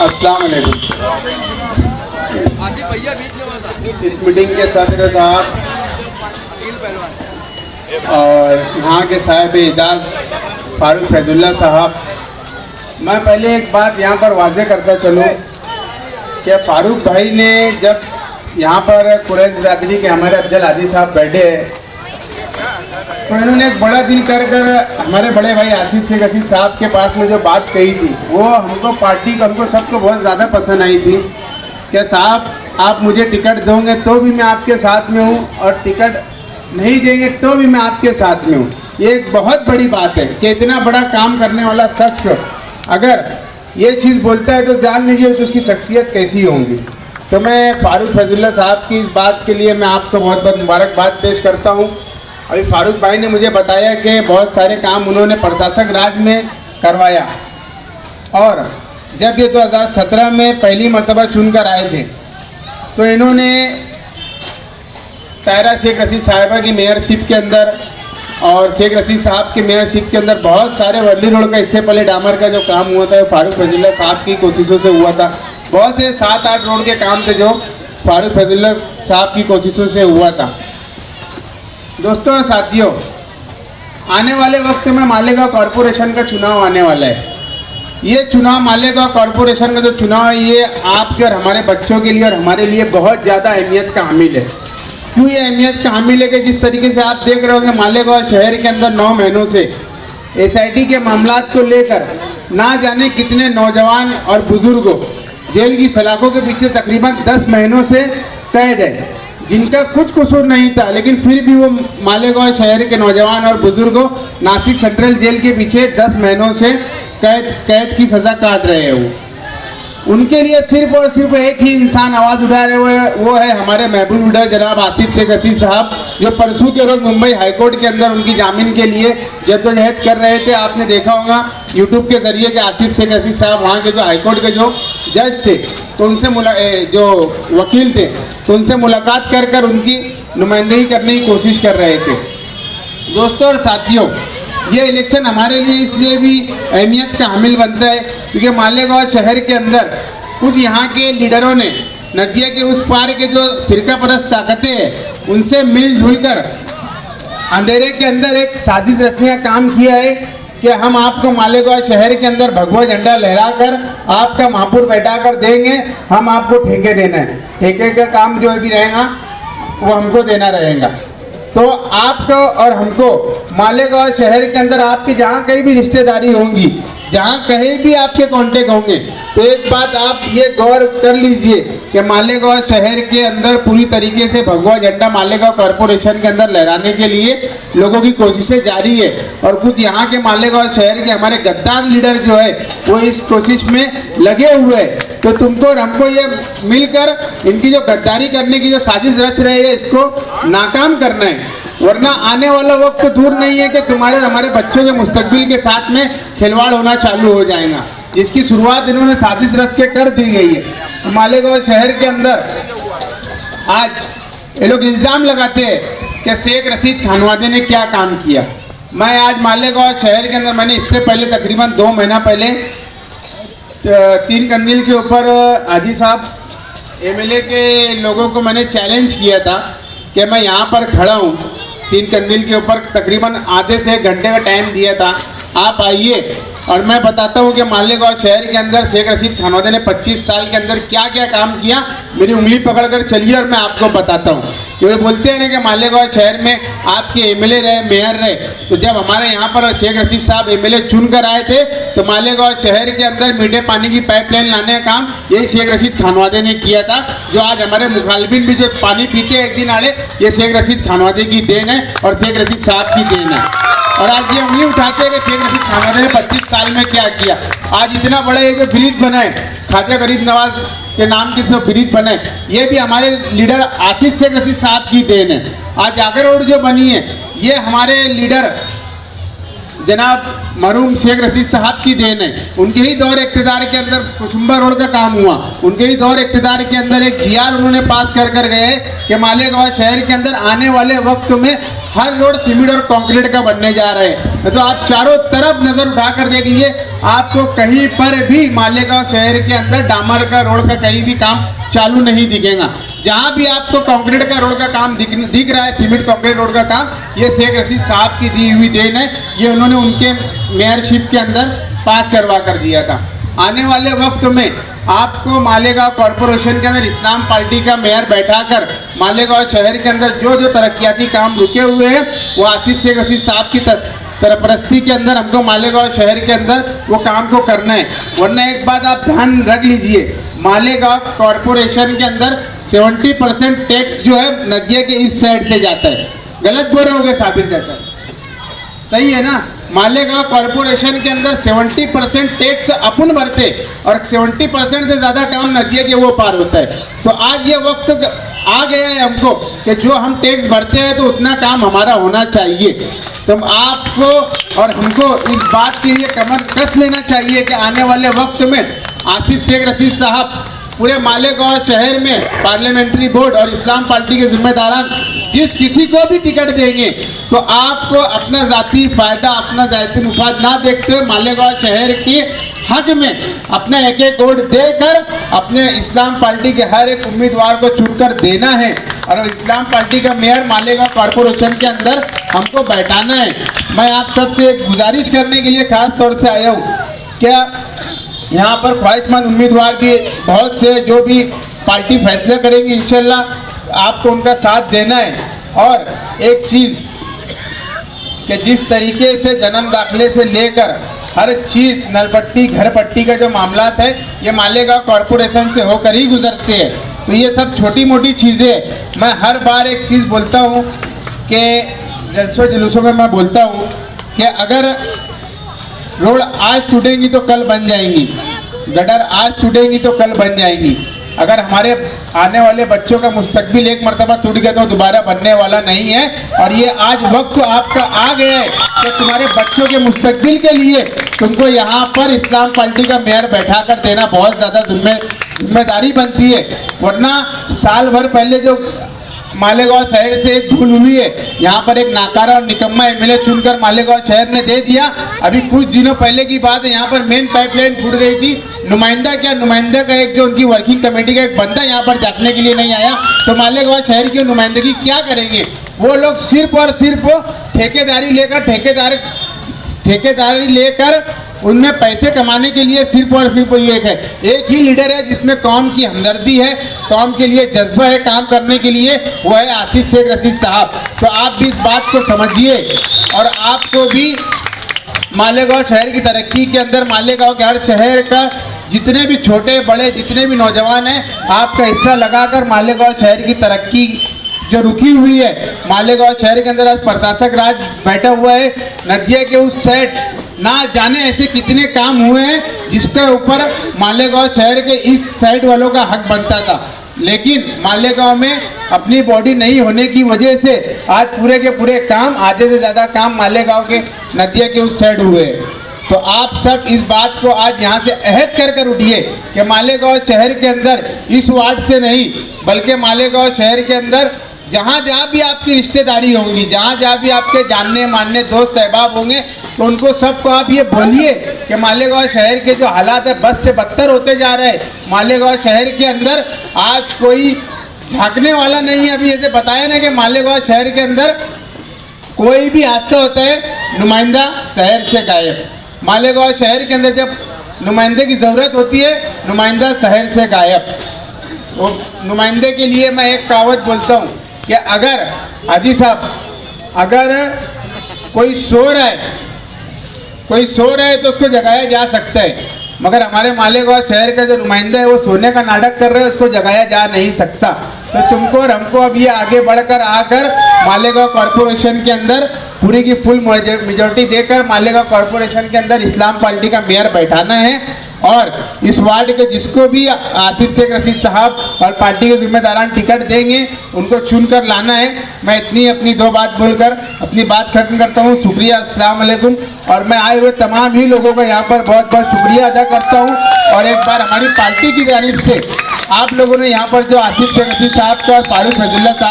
अस्सलाम वालेकुम। इस मीटिंग के सदर साहब और यहाँ के साहिब इजाज़ फारूक फैजुल्ला साहब, मैं पहले एक बात यहाँ पर वाज़ेह करता चलूँ कि फारूक भाई ने जब यहाँ पर कुरैश बिरादरी के हमारे अफजल आदि साहब बैठे तो इन्होंने एक बड़ा दिल कर हमारे बड़े भाई आसिफ शेख अजीज साहब के पास में जो बात कही थी वो हमको पार्टी को, हमको सबको बहुत ज़्यादा पसंद आई थी कि साहब आप मुझे टिकट दोगे तो भी मैं आपके साथ में हूँ और टिकट नहीं देंगे तो भी मैं आपके साथ में हूँ। ये एक बहुत बड़ी बात है कि इतना बड़ा काम करने वाला शख्स अगर ये चीज़ बोलता है तो जान लीजिए तो उसकी शख्सियत कैसी होंगी। तो मैं फारूक फैजुल्ला साहब की इस बात के लिए मैं आपको बहुत बहुत मुबारकबाद पेश करता हूँ। अभी फारूक भाई ने मुझे बताया कि बहुत सारे काम उन्होंने प्रशासक राज में करवाया और जब ये 2017 में पहली मरतबा चुनकर आए थे तो इन्होंने तायरा शेख रशीद साहिबा की मेयरशिप के अंदर और शेख रशीद साहब की मेयरशिप के अंदर बहुत सारे वर्ली रोड का, इससे पहले डामर का जो काम हुआ था फारूक फैजुल्ला साहब की कोशिशों से हुआ था। बहुत से 7-8 रोड के काम थे जो फारूक फैजुल्ला साहब की कोशिशों से हुआ था। दोस्तों और साथियों, आने वाले वक्त में मालेगांव कॉरपोरेशन का चुनाव आने वाला है। ये चुनाव मालेगांव कॉरपोरेशन का जो चुनाव है ये आपके और हमारे बच्चों के लिए और हमारे लिए बहुत ज़्यादा अहमियत का हामिल है। क्यों ये अहमियत का हामिल है कि जिस तरीके से आप देख रहे होंगे मालेगांव शहर के अंदर 9 महीनों से SIT के मामलात को लेकर ना जाने कितने नौजवान और बुजुर्गों जेल की सलाखों के पीछे तकरीबन 10 महीनों से कैद है, जिनका कुछ कसूर नहीं था, लेकिन फिर भी वो मालेगांव शहर के नौजवान और बुजुर्गों नासिक सेंट्रल जेल के पीछे 10 महीनों से कैद की सज़ा काट रहे हैं। उनके लिए सिर्फ और सिर्फ एक ही इंसान आवाज़ उठा रहे हुए वो है हमारे महबूब लीडर जनाब आसिफ शेख अजीज साहब, जो परसों के रोज मुंबई हाईकोर्ट के अंदर उनकी जामीन के लिए जद्दोजहद कर रहे थे। आपने देखा होगा यूट्यूब के जरिए कि आसिफ शेख अजीज साहब वहाँ के जो हाईकोर्ट के जो जज थे तो उनसे जो वकील थे तो उनसे मुलाकात कर उनकी नुमाइंदगी करने की कोशिश कर रहे थे। दोस्तों और साथियों, ये इलेक्शन हमारे लिए इसलिए भी अहमियत का हामिल बनता है क्योंकि मालेगांव शहर के अंदर कुछ यहाँ के लीडरों ने नदिया के उस पार के जो फिरका परस्त ताकतें हैं उनसे मिलजुल कर अंधेरे के अंदर एक साजिश रचने का काम किया है कि हम आपको मालेगांव शहर के अंदर भगवा झंडा लहराकर आपका महापुर बैठा कर देंगे, हम आपको ठेके देना है, ठेके का काम जो भी रहेगा वो हमको देना रहेगा। तो आपको और हमको मालेगांव शहर के अंदर आपकी जहाँ कहीं भी रिश्तेदारी होंगी, जहाँ कहीं भी आपके कांटेक्ट होंगे, तो एक बात आप ये गौर कर लीजिए कि मालेगांव शहर के अंदर पूरी तरीके से भगवा झंडा मालेगांव कॉरपोरेशन के अंदर लहराने के लिए लोगों की कोशिशें जारी है और कुछ यहाँ के मालेगांव शहर के हमारे गद्दार लीडर जो है वो इस कोशिश में लगे हुए हैं। तो तुमको और हमको ये मिलकर इनकी जो गद्दारी करने की जो साजिश रच रहे हैं इसको नाकाम करना है, वरना आने वाला वक्त दूर नहीं है कि तुम्हारे और हमारे बच्चों के मुस्तकबिल के साथ में खिलवाड़ होना चालू हो जाएगा, जिसकी शुरुआत इन्होंने साजिश रच के कर दी गई है। मालेगांव शहर के अंदर आज ये लोग इल्ज़ाम लगाते हैं कि शेख रशीद खानवादे ने क्या काम किया। मैं आज मालेगांव शहर के अंदर मैंने इससे पहले तकरीबन 2 महीना पहले 3 कंदील के ऊपर हाजी साहब MLA के लोगों को मैंने चैलेंज किया था कि मैं यहाँ पर खड़ा हूँ, 3 कंदील के ऊपर तकरीबन आधे से 1 घंटे का टाइम दिया था, आप आइए और मैं बताता हूँ कि मालेगांव शहर के अंदर शेख रशीद खानवादे ने 25 साल के अंदर क्या क्या काम किया। मेरी उंगली पकड़कर चलिए और मैं आपको बताता हूँ। ये बोलते हैं ना कि मालेगांव शहर में आपके MLA रहे, मेयर रहे, तो जब हमारे यहाँ पर शेख रशीद साहब MLA चुन कर आए थे तो मालेगांव शहर के अंदर मीठे पानी की पाइपलाइन लाने का काम यही शेख रशीद खानवादे ने किया था। जो आज हमारे मुखालबिन भी जो पानी पीते हैं एक दिन आड़े, ये शेख रशीद खानवादे की देन है और शेख रशीद साहब की देन है। और आज ये उंगली उठाते हैं कि शेख रशीद खानवादे ने 25 साल में क्या किया। आज इतना बड़ा ये जो ब्रिज बना है ख्वाजा गरीब नवाज के नाम के जो ब्रिज बने, ये भी हमारे लीडर आसिफ शेख रशीद साहब की देन है। आज जाकर रोड जो बनी है ये हमारे लीडर जनाब मरहूम शेख रशीद साहब की देन है। उनके ही दौर इक़्तिदार के अंदर कुसुम्बा रोड का काम हुआ, उनके ही दौर इक़्तिदार के अंदर एक GR उन्होंने पास कर गए कि मालेगांव शहर के अंदर आने वाले वक्त में हर रोड सीमेंट और कंक्रीट का बनने जा रहे हैं। तो आप चारों तरफ नजर उठाकर देख लीजिए, आपको कहीं पर भी मालेगांव शहर के अंदर डामर का रोड का कहीं भी काम चालू नहीं दिखेगा। जहां भी आपको कंक्रीट का रोड का काम दिख रहा है, सीमेंट कंक्रीट रोड का काम, ये शेख रशीद साहब की दी हुई देन है। ये उन्होंने उनके मेयरशिप के अंदर पास करवा कर दिया था। आने वाले वक्त में आपको मालेगांव कॉरपोरेशन के अंदर इस्लाम पार्टी का मेयर बैठाकर मालेगांव शहर के अंदर जो जो तरक्याती काम रुके हुए हैं वो आसिफ शेख रशीद साहब की सरपरस्ती के अंदर हमको मालेगांव शहर के अंदर वो काम को करना है। वरना एक बात आप ध्यान रख लीजिए, मालेगांव कॉरपोरेशन के अंदर 70% टैक्स जो है नदिया के इस साइड से जाता है। गलत बोल रहे होगे साबिर जाता है, सही है ना? मालेगांव कॉरपोरेशन के अंदर 70% टैक्स अपन भरते और 70% से ज़्यादा काम नदिया के वो पार होता है। तो आज ये वक्त आ गया है हमको कि जो हम टैक्स भरते हैं तो उतना काम हमारा होना चाहिए। तो आपको और हमको इस बात के लिए कमर कस लेना चाहिए कि आने वाले वक्त में आसिफ शेख रशीद साहब पूरे मालेगांव शहर में पार्लियामेंट्री बोर्ड और इस्लाम पार्टी के जिम्मेदारान जिस किसी को भी टिकट देंगे तो आपको अपना जाती फायदा, अपना जाती मुफाद ना देखते हुए मालेगांव शहर के हक में अपना एक एक वोट देकर अपने इस्लाम पार्टी के हर एक उम्मीदवार को चुनकर देना है और इस्लाम पार्टी का मेयर मालेगांव कॉरपोरेशन के अंदर हमको बैठाना है। मैं आप सबसे एक गुजारिश करने के लिए खास तौर से आया हूँ, क्या यहाँ पर ख्वाहिशमंद उम्मीदवार भी बहुत से जो भी पार्टी फैसले करेंगी इंशाल्लाह आपको उनका साथ देना है। और एक चीज़ कि जिस तरीके से जन्म दाखिले से लेकर हर चीज़ नलपट्टी घर पट्टी का जो मामलात है ये मालेगांव कॉरपोरेशन से होकर ही गुजरते हैं। तो ये सब छोटी मोटी चीज़ें मैं हर बार एक चीज़ बोलता हूँ कि जलसों जुलूसों में मैं बोलता हूँ कि अगर रोड आज टूटेंगी तो कल बन जाएंगी, गटर आज टूटेंगी तो कल बन जाएंगी। अगर हमारे आने वाले बच्चों का मुस्तकबिल एक मरतबा टूट गया तो दोबारा बनने वाला नहीं है। और ये आज वक्त आपका आ गया है कि तुम्हारे बच्चों के मुस्तकबिल के लिए तुमको यहाँ पर इस्लाम पार्टी का मेयर बैठा कर देना बहुत ज़्यादा जिम्मेदारी बनती है। वरना साल भर पहले जो मालेगांव शहर से एक भूल हुई है, यहाँ पर एक नाकारा और निकम्मा एमएलए चुनकर मालेगांव शहर ने दे दिया। अभी कुछ दिनों पहले की बात है, यहाँ पर मेन पाइपलाइन फूट गई थी। नुमाइंदा का एक जो उनकी वर्किंग कमेटी का एक बंदा यहाँ पर जांचने के लिए नहीं आया। तो मालेगांव शहर की नुमाइंदगी क्या करेंगे वो लोग? सिर्फ और सिर्फ ठेकेदारी लेकर उनमें पैसे कमाने के लिए सिर्फ और सिर्फ एक ही लीडर है जिसमें कौम की हमदर्दी है, कौम के लिए जज्बा है काम करने के लिए, वो है आसिफ शेख रशीद साहब। तो आप भी इस बात को समझिए और आपको भी मालेगांव शहर की तरक्की के अंदर मालेगांव के हर शहर का जितने भी छोटे बड़े जितने भी नौजवान हैं आपका हिस्सा लगाकर मालेगांव शहर की तरक्की जो रुकी हुई है, मालेगांव शहर के अंदर आज प्रशासक राज बैठा हुआ है। नदिया के उस साइड ना जाने ऐसे कितने काम हुए हैं जिसके ऊपर मालेगांव शहर के इस साइड वालों का हक बनता था, लेकिन मालेगांव में अपनी बॉडी नहीं होने की वजह से आज पूरे के पूरे काम, आधे से ज़्यादा काम मालेगांव के नदिया के उस साइड हुए हैं। तो आप सब इस बात को आज यहाँ से अहद कर उठिए कि मालेगांव शहर के अंदर इस वार्ड से नहीं बल्कि मालेगांव शहर के अंदर जहाँ जहाँ भी आपकी रिश्तेदारी होंगी, जहाँ जहाँ भी आपके जानने मानने दोस्त अहबाब होंगे तो उनको सबको आप ये बोलिए कि मालेगांव शहर के जो हालात है बद से बदतर होते जा रहे हैं। मालेगांव शहर के अंदर आज कोई झांकने वाला नहीं है। अभी जैसे बताया ना कि मालेगांव शहर के अंदर कोई भी हादसा होता है नुमाइंदा शहर से गायब। मालेगांव शहर के अंदर जब नुमाइंदे की ज़रूरत होती है नुमाइंदा शहर से गायब। वो नुमाइंदे के लिए मैं एक कहावत बोलता हूँ कि अगर हाजी साहब अगर कोई सो रहा है तो उसको जगाया जा सकता है, मगर हमारे मालेगांव शहर का जो नुमाइंदा है वो सोने का नाटक कर रहे हैं, उसको जगाया जा नहीं सकता। तो तुमको और हमको अब ये आगे बढ़कर आकर मालेगांव कॉरपोरेशन के अंदर पूरी की फुल मेजॉरिटी देकर मालेगांव कॉरपोरेशन के अंदर इस्लाम पार्टी का मेयर बैठाना है। और इस वार्ड के जिसको भी आसिफ शेख रशीद साहब और पार्टी के जिम्मेदारान टिकट देंगे उनको चुनकर लाना है। मैं इतनी अपनी दो बात बोलकर अपनी बात खत्म करता हूँ। शुक्रिया, अस्सलाम वालेकुम। और मैं आए हुए तमाम ही लोगों का यहाँ पर बहुत बहुत शुक्रिया अदा करता हूँ। और एक बार हमारी पार्टी की जानिब से आप लोगों ने यहाँ पर जो आसिफ शेख रशीद साहब का और फारूक फैजुल्ला साहब